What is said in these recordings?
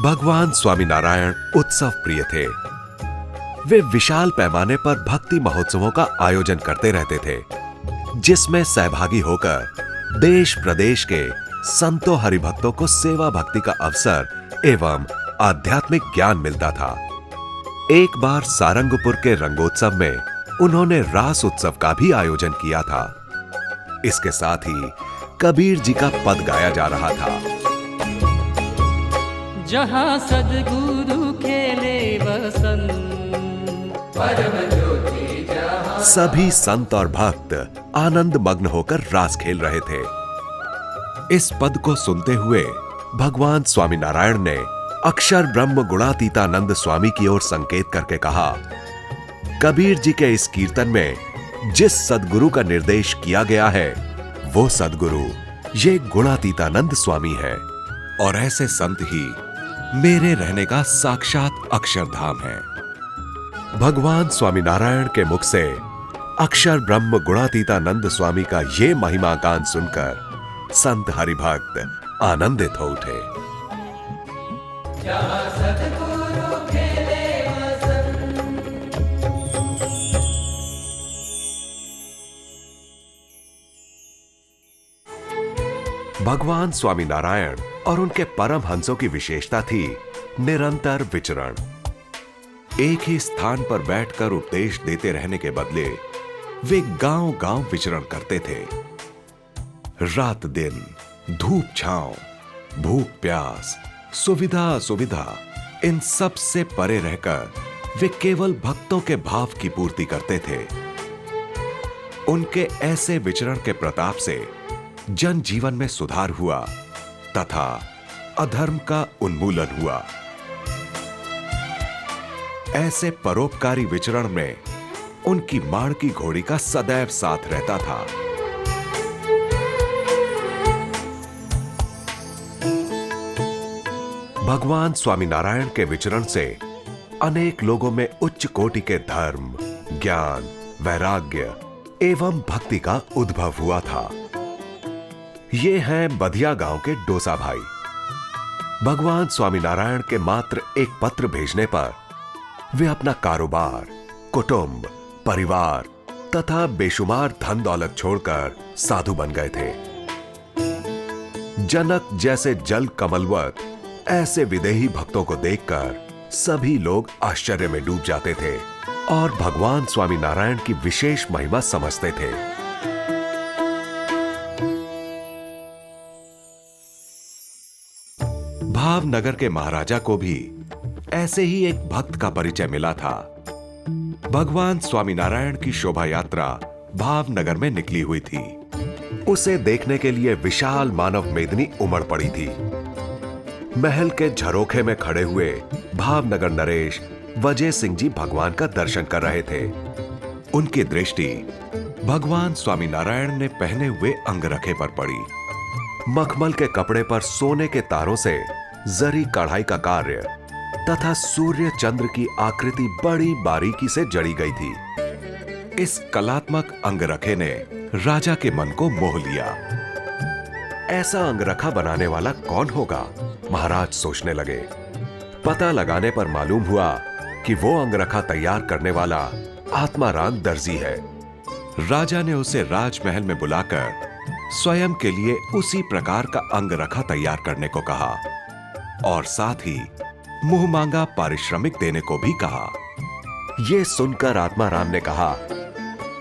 भगवान स्वामीनारायण उत्सव प्रिय थे। वे विशाल पैमाने पर भक्ति महोत्सवों का आयोजन करते रहते थे, जिसमें सहभागी होकर देश प्रदेश के संतों हरिभक्तों को सेवा भक्ति का अवसर एवं आध्यात्मिक ज्ञान मिलता था। एक बार सारंगपुर के रंगोत्सव में उन्होंने रास उत्सव का भी आयोजन किया था। इसके साथ ही कबीर जी का पद गाया जा रहा था। जहाँ सद्गुरु खेले वसंत, परम ज्योति जहाँ। सभी संत और भक्त आनंद मग्न होकर रास खेल रहे थे। इस पद को सुनते हुए भगवान स्वामीनारायण ने अक्षर ब्रह्म गुणातीतानंद स्वामी की ओर संकेत करके कहा, कबीर जी के इस कीर्तन में जिस सद्गुरु का निर्देश किया गया है वो सद्गुरु ये गुणातीतानंद स्वामी है और ऐसे संत ही मेरे रहने का साक्षात अक्षरधाम है। भगवान स्वामीनारायण के मुख से अक्षर ब्रह्म गुणातीतानंद स्वामी का ये महिमा गान सुनकर संत हरिभक्त आनंदित हो उठे। जहाँ सद्गुरु खेले वसंत। भगवान स्वामीनारायण और उनके परम हंसों की विशेषता थी निरंतर विचरण। एक ही स्थान पर बैठकर उपदेश देते रहने के बदले वे गांव-गांव विचरण करते थे। रात दिन, धूप छांव, भूख प्यास, सुविधा असुविधा, इन सब से परे रहकर वे केवल भक्तों के भाव की पूर्ति करते थे। उनके ऐसे विचरण के प्रताप से जनजीवन में सुधार हुआ तथा अधर्म का उन्मूलन हुआ। ऐसे परोपकारी विचरण में उनकी माड़ की घोड़ी का सदैव साथ रहता था। भगवान स्वामीनारायण के विचरण से अनेक लोगों में उच्च कोटि के धर्म, ज्ञान, वैराग्य एवं भक्ति का उद्भव हुआ था। ये हैं बधिया गांव के डोसा भाई। भगवान स्वामीनारायण के मात्र एक पत्र भेजने पर वे अपना कारोबार, कुटुंब, परिवार तथा बेशुमार धन दौलत छोड़कर साधु बन गए थे। जनक जैसे जल कमलवत ऐसे विदेही भक्तों को देखकर सभी लोग आश्चर्य में डूब जाते थे और भगवान स्वामीनारायण की विशेष महिमा समझते थे। भावनगर के महाराजा को भी ऐसे ही एक भक्त का परिचय मिला था। भगवान स्वामीनारायण की शोभा यात्रा भावनगर में निकली हुई थी। उसे देखने के लिए विशाल मानव मेदिनी उमड़ पड़ी थी। महल के झरोखे में खड़े हुए भावनगर नरेश वजय सिंह जी भगवान का दर्शन कर रहे थे। उनकी दृष्टि भगवान स्वामीनारायण ने पहने हुए अंगरखे पर पड़ी। मखमल के कपड़े पर सोने के तारों से जरी कढ़ाई का कार्य तथा सूर्य चंद्र की आकृति बड़ी बारीकी से जड़ी गई थी। इस कलात्मक अंगरखे ने राजा के मन को मोह लिया। ऐसा अंगरखा बनाने वाला कौन होगा, महाराज सोचने लगे। पता लगाने पर मालूम हुआ कि वो अंगरखा तैयार करने वाला आत्माराम दर्जी है। राजा ने उसे राजमहल में बुलाकर स्वयं के लिए उसी प्रकार का अंगरखा तैयार करने को कहा और साथ ही मुंह मांगा पारिश्रमिक देने को भी कहा। यह सुनकर आत्माराम ने कहा,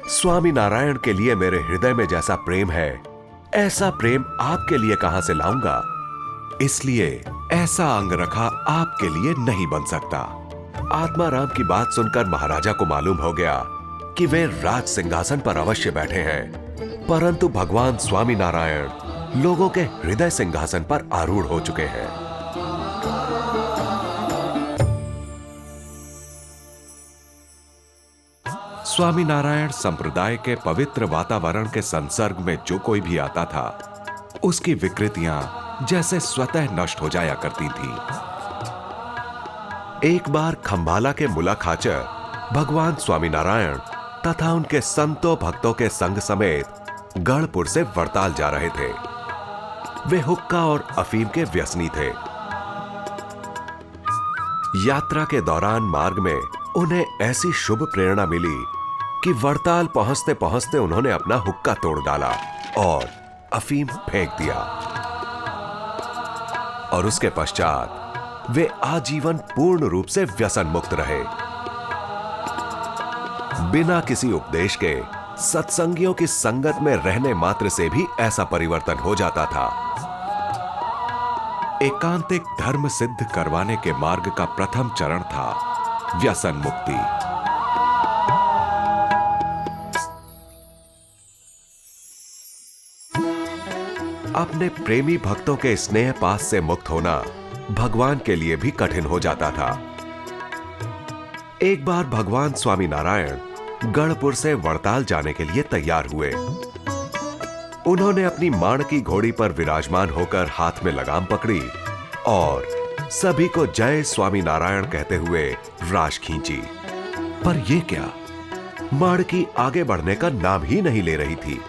स्वामी नारायण के लिए मेरे हृदय में जैसा प्रेम है, ऐसा प्रेम आपके लिए कहां से लाऊंगा। इसलिए ऐसा अंगरखा आपके लिए नहीं बन सकता। आत्माराम की बात सुनकर महाराजा को मालूम हो गया कि वे राज सिंहासन पर अवश्य बैठे हैं, परंतु भगवान स्वामी नारायण लोगों के हृदय सिंहासन पर आरूढ़ हो चुके हैं। स्वामीनारायण संप्रदाय के पवित्र वातावरण के संसर्ग में जो कोई भी आता था, उसकी विकृतियां जैसे स्वतः नष्ट हो जाया करती थी। एक बार खंभाला के मुला खाचर भगवान स्वामीनारायण तथा उनके संतों भक्तों के संग समेत गढ़पुर से वड़ताल जा रहे थे। वे हुक्का और अफीम के व्यसनी थे। यात्रा के दौरान मार्ग में उन्हें ऐसी शुभ प्रेरणा मिली कि वड़ताल पहुंचते पहुंचते उन्होंने अपना हुक्का तोड़ डाला और अफीम फेंक दिया। और उसके पश्चात वे आजीवन पूर्ण रूप से व्यसन मुक्त रहे। बिना किसी उपदेश के सत्संगियों की संगत में रहने मात्र से भी ऐसा परिवर्तन हो जाता था। एकांतिक धर्म सिद्ध करवाने के मार्ग का प्रथम चरण था व्यसन मुक्ति। अपने प्रेमी भक्तों के स्नेह पास से मुक्त होना भगवान के लिए भी कठिन हो जाता था। एक बार भगवान स्वामी नारायण गढ़पुर से वड़ताल जाने के लिए तैयार हुए। उन्होंने अपनी माणकी घोड़ी पर विराजमान होकर हाथ में लगाम पकड़ी और सभी को जय स्वामी नारायण कहते हुए राश खींची। पर यह क्या, माणकी आगे बढ़ने का नाम ही नहीं ले रही थी।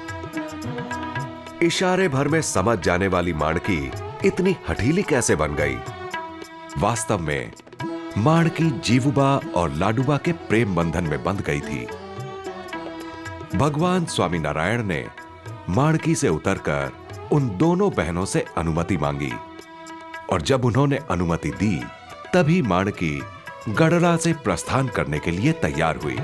इशारे भर में समझ जाने वाली माणकी इतनी हठीली कैसे बन गई? वास्तव में माणकी जीवुबा और लाडूबा के प्रेम बंधन में बंध गई थी। भगवान स्वामी नारायण ने माणकी से उतरकर उन दोनों बहनों से अनुमति मांगी और जब उन्होंने अनुमति दी तभी माणकी गढ़ड़ा से प्रस्थान करने के लिए तैयार हुई।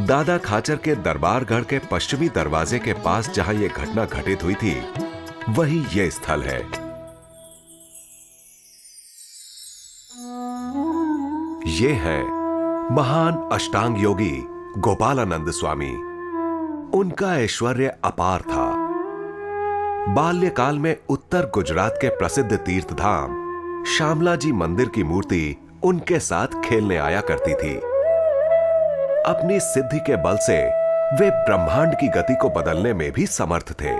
दादा खाचर के दरबारगढ़ के पश्चिमी दरवाजे के पास जहां यह घटना घटित हुई थी, वही यह स्थल है। ये है महान अष्टांग योगी गोपालानंद स्वामी। उनका ऐश्वर्य अपार था। बाल्यकाल में उत्तर गुजरात के प्रसिद्ध तीर्थ धाम श्यामलाजी मंदिर की मूर्ति उनके साथ खेलने आया करती थी। अपनी सिद्धि के बल से वे ब्रह्मांड की गति को बदलने में भी समर्थ थे।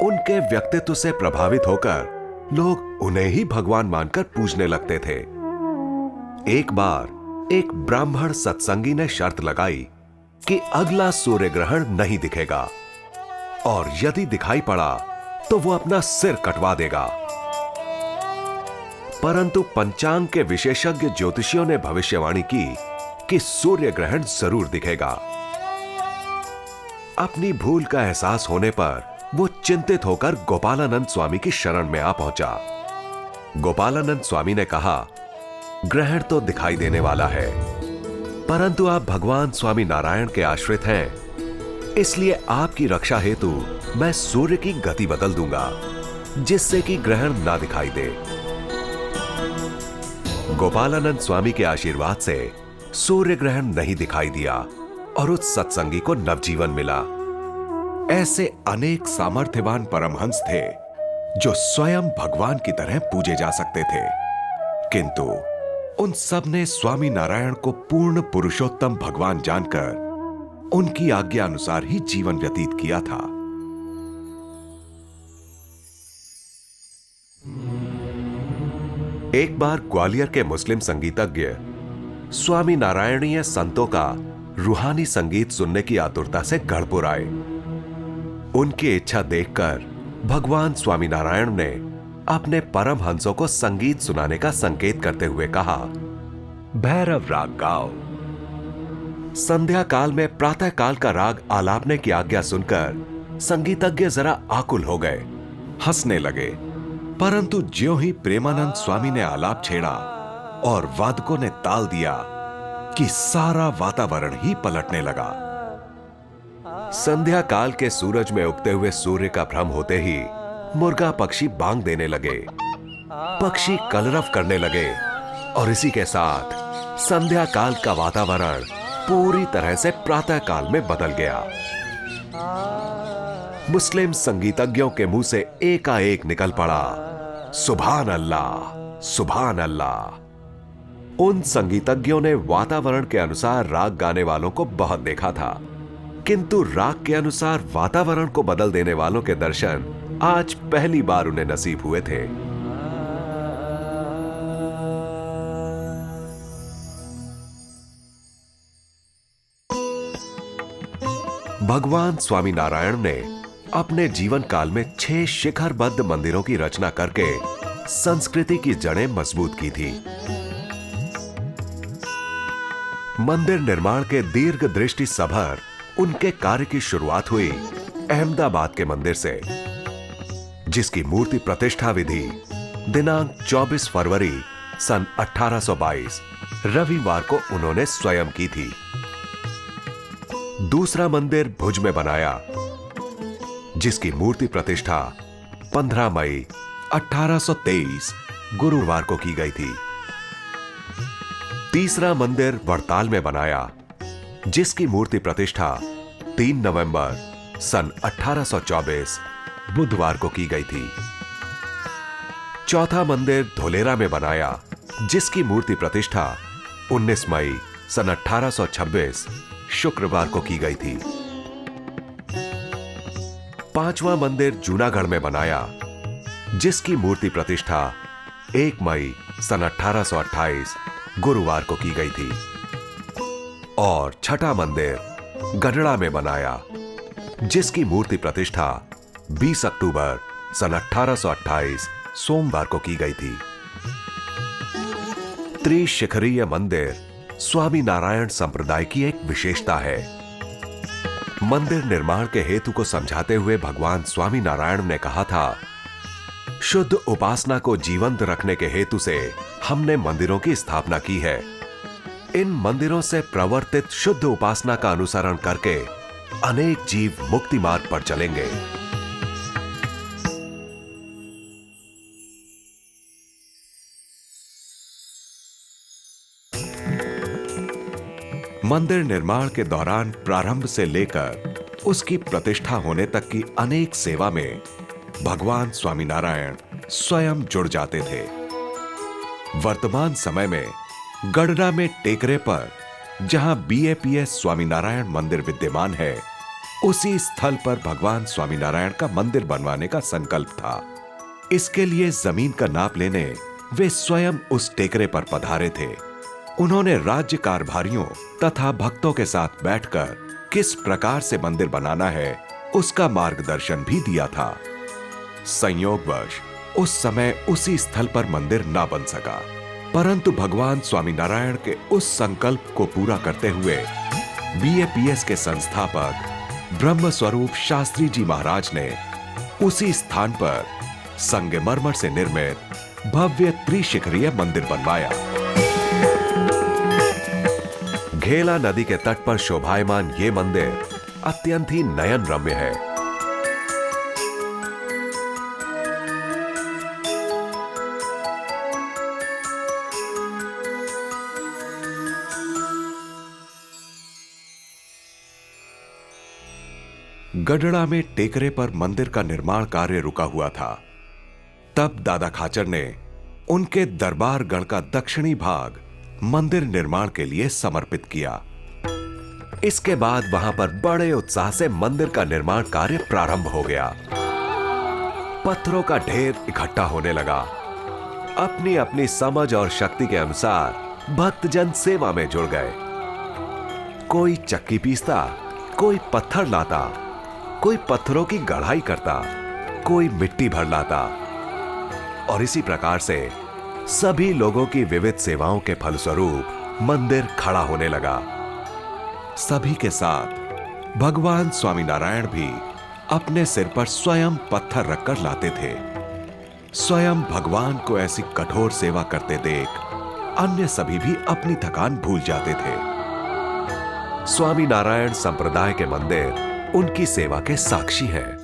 उनके व्यक्तित्व से प्रभावित होकर लोग उन्हें ही भगवान मानकर पूजने लगते थे। एक बार एक ब्राह्मण सत्संगी ने शर्त लगाई कि अगला सूर्य ग्रहण नहीं दिखेगा और यदि दिखाई पड़ा तो वो अपना सिर कटवा देगा। परंतु पंचांग के विशेषज्ञ ज्योतिषियों ने भविष्यवाणी की कि सूर्य ग्रहण जरूर दिखेगा। अपनी भूल का एहसास होने पर वो चिंतित होकर गोपालानंद स्वामी की शरण में आ पहुंचा। गोपालानंद स्वामी ने कहा, ग्रहण तो दिखाई देने वाला है, परंतु आप भगवान स्वामी नारायण के आश्रित हैं, इसलिए आपकी रक्षा हेतु मैं सूर्य की गति बदल दूंगा जिससे कि ग्रहण ना दिखाई दे। गोपालानंद स्वामी के आशीर्वाद से सूर्य ग्रहण नहीं दिखाई दिया और उस सत्संगी को नवजीवन मिला। ऐसे अनेक सामर्थ्यवान परमहंस थे जो स्वयं भगवान की तरह पूजे जा सकते थे, किंतु उन सब ने स्वामी नारायण को पूर्ण पुरुषोत्तम भगवान जानकर उनकी आज्ञा अनुसार ही जीवन व्यतीत किया था। एक बार ग्वालियर के मुस्लिम संगीतज्ञ स्वामी नारायणीय संतों का रूहानी संगीत सुनने की आतुरता से गढ़पुर आए। उनकी इच्छा देखकर भगवान स्वामी नारायण ने अपने परमहंसों को संगीत सुनाने का संकेत करते हुए कहा, भैरव राग गाओ। संध्या काल में प्रातः काल का राग आलापने की आज्ञा सुनकर संगीतज्ञ जरा आकुल हो गए, हंसने लगे। परंतु ज्यों ही प्रेमानंद स्वामी ने आलाप छेड़ा और वादकों ने ताल दिया कि सारा वातावरण ही पलटने लगा। संध्या काल के सूरज में उगते हुए सूर्य का भ्रम होते ही मुर्गा पक्षी बांग देने लगे, पक्षी कलरव करने लगे और इसी के साथ संध्या काल का वातावरण पूरी तरह से प्रातः काल में बदल गया। मुस्लिम संगीतज्ञों के मुंह से एकाएक निकल पड़ा, सुभान अल्लाह, सुभान अल्लाह। उन संगीतज्ञों ने वातावरण के अनुसार राग गाने वालों को बहुत देखा था, किंतु राग के अनुसार वातावरण को बदल देने वालों के दर्शन आज पहली बार उन्हें नसीब हुए थे। भगवान स्वामीनारायण ने अपने जीवन काल में 6 शिखरबद्ध मंदिरों की रचना करके संस्कृति की जड़ें मजबूत की थी। मंदिर निर्माण के दीर्घ दृष्टि सभर उनके कार्य की शुरुआत हुई अहमदाबाद के मंदिर से, जिसकी मूर्ति प्रतिष्ठा विधि दिनांक 24 फरवरी सन 1822 रविवार को उन्होंने स्वयं की थी। दूसरा मंदिर भुज में बनाया, जिसकी मूर्ति प्रतिष्ठा 15 मई 1823 गुरुवार को की गई थी। तीसरा मंदिर वड़ताल में बनाया, जिसकी मूर्ति प्रतिष्ठा 3 नवंबर सन 1824 बुधवार को की गई थी। चौथा मंदिर धोलेरा में बनाया, जिसकी मूर्ति प्रतिष्ठा 19 मई सन 1826 शुक्रवार को की गई थी। पांचवा मंदिर जूनागढ़ में बनाया, जिसकी मूर्ति प्रतिष्ठा 1 मई सन 1828 गुरुवार को की गई थी। और छठा मंदिर गढ़ड़ा में बनाया, जिसकी मूर्ति प्रतिष्ठा 20 अक्टूबर सन 1828 सोमवार को की गई थी। त्रिशिखरीय मंदिर स्वामी नारायण संप्रदाय की एक विशेषता है। मंदिर निर्माण के हेतु को समझाते हुए भगवान स्वामी नारायण ने कहा था, शुद्ध उपासना को जीवंत रखने के हेतु से हमने मंदिरों की स्थापना की है। इन मंदिरों से प्रवर्तित शुद्ध उपासना का अनुसरण करके अनेक जीव मुक्ति मार्ग पर चलेंगे। मंदिर निर्माण के दौरान प्रारंभ से लेकर उसकी प्रतिष्ठा होने तक की अनेक सेवा में भगवान स्वामीनारायण स्वयं जुड़ जाते थे। वर्तमान समय में गढ़ड़ा में टेकरे पर जहां BAPS स्वामीनारायण मंदिर विद्यमान है, उसी स्थल पर भगवान स्वामीनारायण का मंदिर बनवाने का संकल्प था। इसके लिए जमीन का नाप लेने वे स्वयं उस टेकरे पर पधारे थे। उन्होंने राज्य कारभारियों तथा भक्तों के साथ बैठकर किस प्रकार से मंदिर बनाना है, उसका मार्गदर्शन भी दिया था। संयोगवश उस समय उसी स्थल पर मंदिर ना बन सका, परंतु भगवान स्वामीनारायण के उस संकल्प को पूरा करते हुए BAPS के संस्थापक ब्रह्म स्वरूप शास्त्री जी महाराज ने उसी स्थान पर संगमरमर से निर्मित भव्य त्रिशिखरीय मंदिर बनवाया। घेला नदी के तट पर शोभायमान ये मंदिर अत्यंत ही नयन रम्य है। गढ़ड़ा में टेकरे पर मंदिर का निर्माण कार्य रुका हुआ था। तब दादा खाचर ने उनके दरबार गढ़ का दक्षिणी भाग मंदिर निर्माण के लिए समर्पित किया। इसके बाद वहां पर बड़े उत्साह से मंदिर का निर्माण कार्य प्रारंभ हो गया। पत्थरों का ढेर इकट्ठा होने लगा। अपनी अपनी समझ और शक्ति के अनुसार भक्तजन सेवा में जुड़ गए। कोई चक्की पीसता, कोई पत्थर लाता, कोई पत्थरों की गढ़ाई करता, कोई मिट्टी भर लाता, और इसी प्रकार से सभी लोगों की विविध सेवाओं के फलस्वरूप मंदिर खड़ा होने लगा। सभी के साथ भगवान स्वामीनारायण भी अपने सिर पर स्वयं पत्थर रखकर लाते थे। स्वयं भगवान को ऐसी कठोर सेवा करते देख अन्य सभी भी अपनी थकान भूल जाते थे। स्वामीनारायण संप्रदाय के मंदिर उनकी सेवा के साक्षी हैं।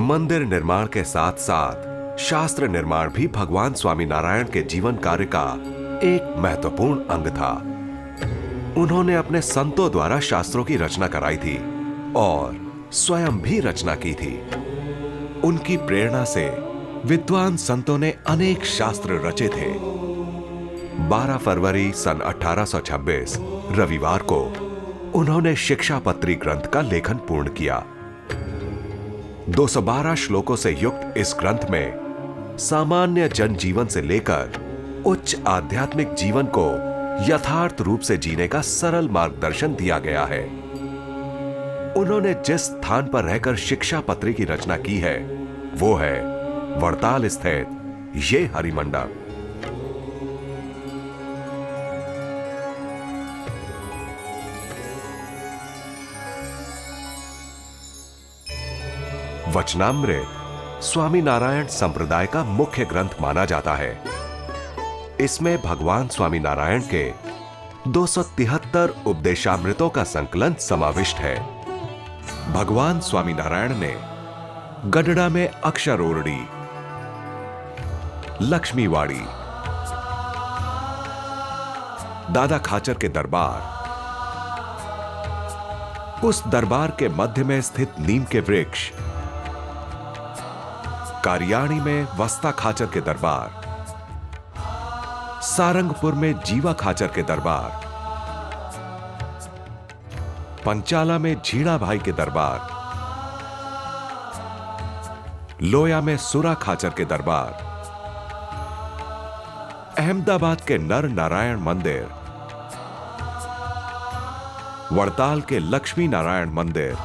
मंदिर निर्माण के साथ साथ शास्त्र निर्माण भी भगवान स्वामीनारायण के जीवन कार्य का एक महत्वपूर्ण अंग था। उन्होंने अपने संतों द्वारा शास्त्रों की रचना कराई थी और स्वयं भी रचना की थी। उनकी प्रेरणा से विद्वान संतों ने अनेक शास्त्र रचे थे। 12 फरवरी सन 1826 रविवार को उन्होंने शिक्षापत्री ग्रंथ का लेखन पूर्ण किया। 212 श्लोकों से युक्त इस ग्रंथ में सामान्य जनजीवन से लेकर उच्च आध्यात्मिक जीवन को यथार्थ रूप से जीने का सरल मार्गदर्शन दिया गया है। उन्होंने जिस स्थान पर रहकर शिक्षा पत्री की रचना की है वो है वड़ताल स्थित ये हरिमंडप। वचनामृत स्वामी नारायण संप्रदाय का मुख्य ग्रंथ माना जाता है। इसमें भगवान स्वामी नारायण के 273 उपदेशामृतों का संकलन समाविष्ट है। भगवान स्वामी नारायण ने गडड़ा में अक्षरोरड़ी, लक्ष्मीवाड़ी, दादा खाचर के दरबार, उस दरबार के मध्य में स्थित नीम के वृक्ष, कारियाणी में वस्ता खाचर के दरबार, सारंगपुर में जीवा खाचर के दरबार, पंचाला में झीणा भाई के दरबार, लोया में सुरा खाचर के दरबार, अहमदाबाद के नर नारायण मंदिर, वड़ताल के लक्ष्मी नारायण मंदिर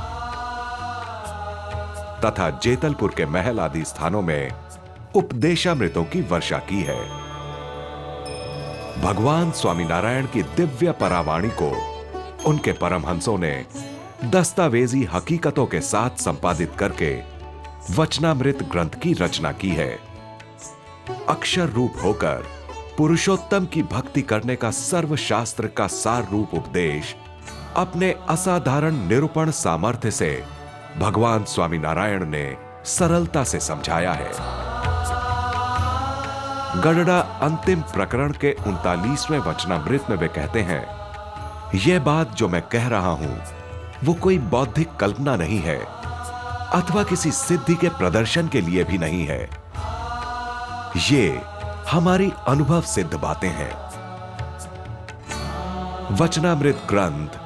तथा जेतलपुर के महल आदि स्थानों में उपदेशामृतों की वर्षा की है। भगवान स्वामी नारायण की दिव्य परावाणी को उनके परमहंसों ने दस्तावेजी हकीकतों के साथ संपादित करके वचनामृत ग्रंथ की रचना की है। अक्षर रूप होकर पुरुषोत्तम की भक्ति करने का सर्वशास्त्र का सार रूप उपदेश अपने असाधारण निरूपण सामर्थ्य से भगवान स्वामी नारायण ने सरलता से समझाया है। गडड़ा अंतिम प्रकरण के 39वें वचनामृत में वे कहते हैं, यह बात जो मैं कह रहा हूं वो कोई बौद्धिक कल्पना नहीं है अथवा किसी सिद्धि के प्रदर्शन के लिए भी नहीं है। ये हमारी अनुभव सिद्ध बातें हैं। वचनामृत ग्रंथ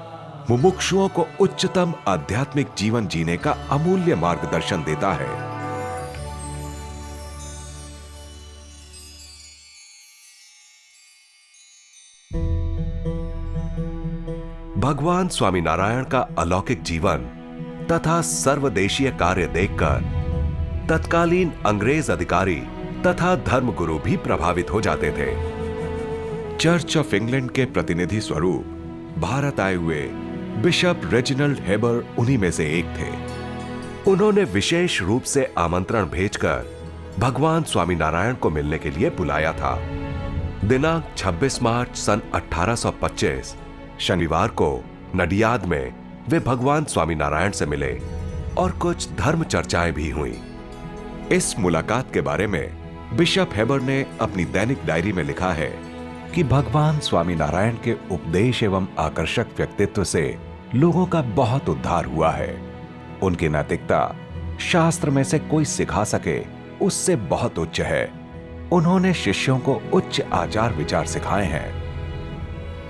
मुमुक्षुओं को उच्चतम आध्यात्मिक जीवन जीने का अमूल्य मार्गदर्शन देता है। भगवान स्वामी नारायण का अलौकिक जीवन तथा सर्वदेशीय कार्य देखकर तत्कालीन अंग्रेज अधिकारी तथा धर्मगुरु भी प्रभावित हो जाते थे। चर्च ऑफ इंग्लैंड के प्रतिनिधि स्वरूप भारत आए हुए बिशप रेजिनाल्ड हेबर उन्हीं में से एक थे। उन्होंने विशेष रूप से आमंत्रण भेजकर भगवान स्वामी नारायण को मिलने के लिए बुलाया था। दिनांक 26 मार्च सन 1825 शनिवार को नडियाद में वे भगवान स्वामी नारायण से मिले और कुछ धर्म चर्चाएं भी हुई। इस मुलाकात के बारे में बिशप हेबर ने अपनी दैनिक डायरी में लिखा है कि भगवान स्वामी नारायण के उपदेश एवं आकर्षक व्यक्तित्व से लोगों का बहुत उद्धार हुआ है। उनकी नैतिकता शास्त्र में से कोई सिखा सके उससे बहुत उच्च है। उन्होंने शिष्यों को उच्च आचार विचार सिखाए हैं।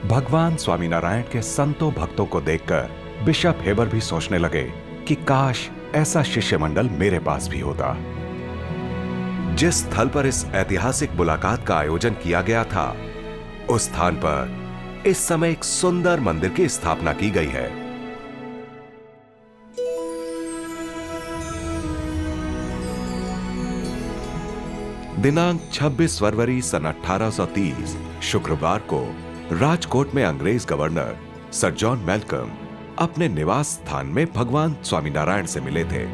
भगवान स्वामी नारायण के संतों भक्तों को देखकर बिशप हेबर भी सोचने लगे कि काश ऐसा शिष्य मंडल मेरे पास भी होता। जिस स्थल पर इस ऐतिहासिक मुलाकात का आयोजन किया गया था उस स्थान पर इस समय एक सुंदर मंदिर की स्थापना की गई है। दिनांक 26 फरवरी सन 1830 शुक्रवार को राजकोट में अंग्रेज गवर्नर सर जॉन मैल्कम अपने निवास स्थान में भगवान स्वामी नारायण से मिले थे।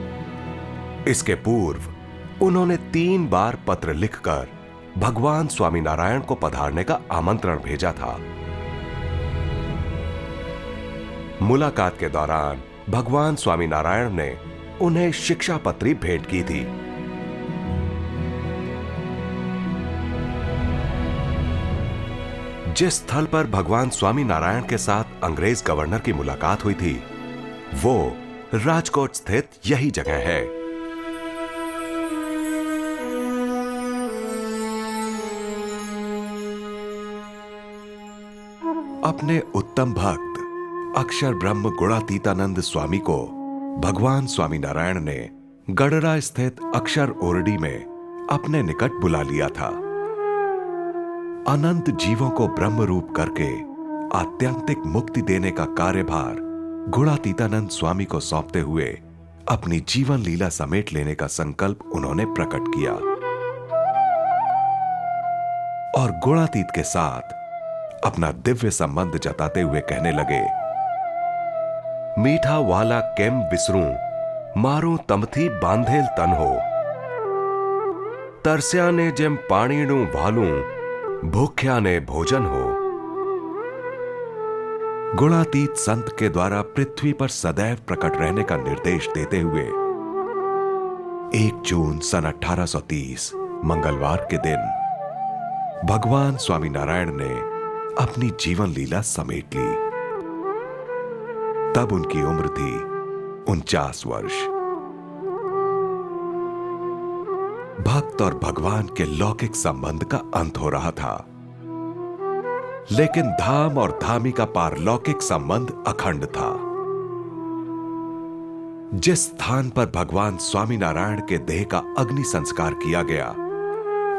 इसके पूर्व उन्होंने 3 बार पत्र लिखकर भगवान स्वामी नारायण को पधारने का आमंत्रण भेजा था। मुलाकात के दौरान भगवान स्वामी नारायण ने उन्हें शिक्षा पत्री भेंट की थी। जिस स्थल पर भगवान स्वामी नारायण के साथ अंग्रेज गवर्नर की मुलाकात हुई थी वो राजकोट स्थित यही जगह है। अपने उत्तम भक्त अक्षर ब्रह्म गुणातीतानंद स्वामी को भगवान स्वामी नारायण ने गडरा स्थित अक्षर ओरडी में अपने निकट बुला लिया था। अनंत जीवों को ब्रह्म रूप करके आत्यंतिक मुक्ति देने का कार्यभार गुणातीतानंद स्वामी को सौंपते हुए अपनी जीवन लीला समेट लेने का संकल्प उन्होंने प्रकट किया और गुणातीत के साथ अपना दिव्य संबंध जताते हुए कहने लगे, मीठा वाला केम विसरूं, मारूं तमथी बांधेल तन हो, तरस्या ने जेम पाणीणु भालूं, भूख्या ने भोजन हो। गुणातीत संत के द्वारा पृथ्वी पर सदैव प्रकट रहने का निर्देश देते हुए 1 जून सन 1830 मंगलवार के दिन भगवान स्वामीनारायण ने अपनी जीवन लीला समेट ली। तब उनकी उम्र थी 49 वर्ष। भक्त और भगवान के लौकिक संबंध का अंत हो रहा था, लेकिन धाम और धामी का पारलौकिक संबंध अखंड था। जिस स्थान पर भगवान स्वामीनारायण के देह का अग्नि संस्कार किया गया,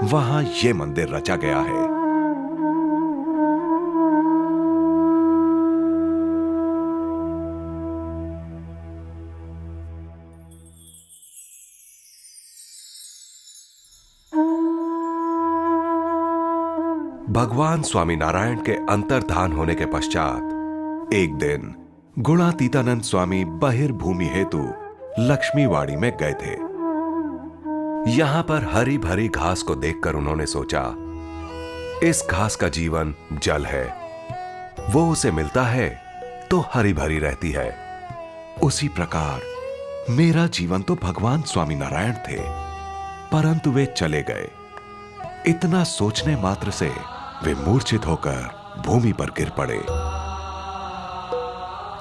वहां यह मंदिर रचा गया है। भगवान स्वामीनारायण के अंतर्धान होने के पश्चात एक दिन गुणातीतानंद स्वामी बहिर्भूमि हेतु लक्ष्मीवाड़ी में गए थे। यहां पर हरी भरी घास को देखकर उन्होंने सोचा, इस घास का जीवन जल है, वो उसे मिलता है तो हरी भरी रहती है। उसी प्रकार मेरा जीवन तो भगवान स्वामीनारायण थे, परंतु वे चले गए। इतना सोचने मात्र से वे मूर्छित होकर भूमि पर गिर पड़े।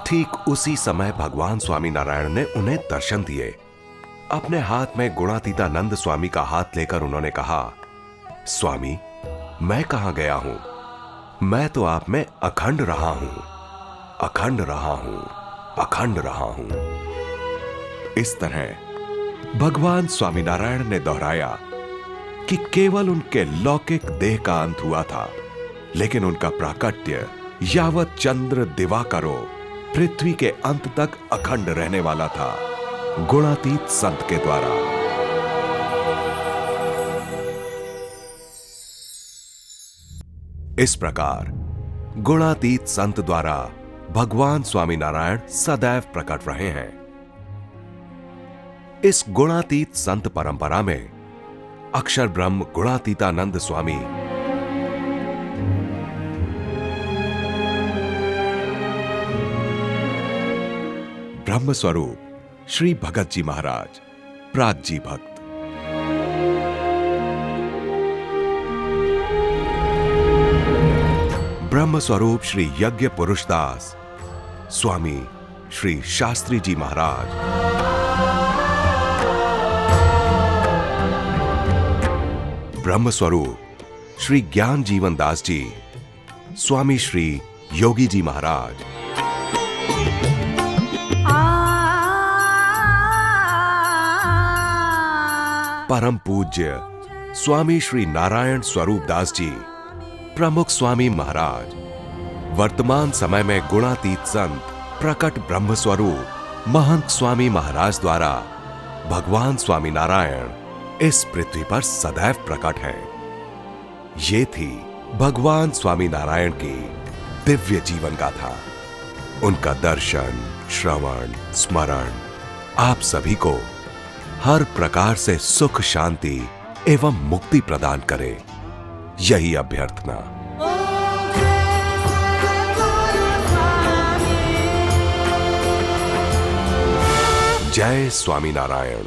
ठीक उसी समय भगवान स्वामीनारायण ने उन्हें दर्शन दिए। अपने हाथ में गुणातीतानंद स्वामी का हाथ लेकर उन्होंने कहा, स्वामी, मैं कहां गया हूं? मैं तो आप में अखंड रहा हूं, अखंड रहा हूं, अखंड रहा हूं। इस तरह भगवान स्वामीनारायण ने दोहराया कि केवल उनके लौकिक देह का अंत हुआ था, लेकिन उनका प्राकट्य यावत चंद्र दिवाकरो पृथ्वी के अंत तक अखंड रहने वाला था, गुणातीत संत के द्वारा। इस प्रकार गुणातीत संत द्वारा भगवान स्वामीनारायण सदैव प्रकट रहे हैं। इस गुणातीत संत परंपरा में अक्षर ब्रह्म गुणातीतानंद स्वामी, ब्रह्म स्वरूप श्री भगत जी महाराज, प्राग जी भक्त, ब्रह्म स्वरूप श्री यज्ञ पुरुषदास स्वामी श्री शास्त्री जी महाराज, ब्रह्म स्वरूप श्री ज्ञान जीवन दास जी स्वामी श्री योगी जी महाराज, परम पूज्य स्वामी श्री नारायण स्वरूप दास जी प्रमुख स्वामी महाराज, वर्तमान समय में गुणातीत संत प्रकट ब्रह्म स्वरूप महंत स्वामी महाराज द्वारा भगवान स्वामीनारायण इस पृथ्वी पर सदैव प्रकट हैं। ये थी भगवान स्वामीनारायण की दिव्य जीवन गाथा। उनका दर्शन, श्रवण, स्मरण आप सभी को हर प्रकार से सुख, शांति एवं मुक्ति प्रदान करे, यही अभ्यर्थना। जय स्वामीनारायण।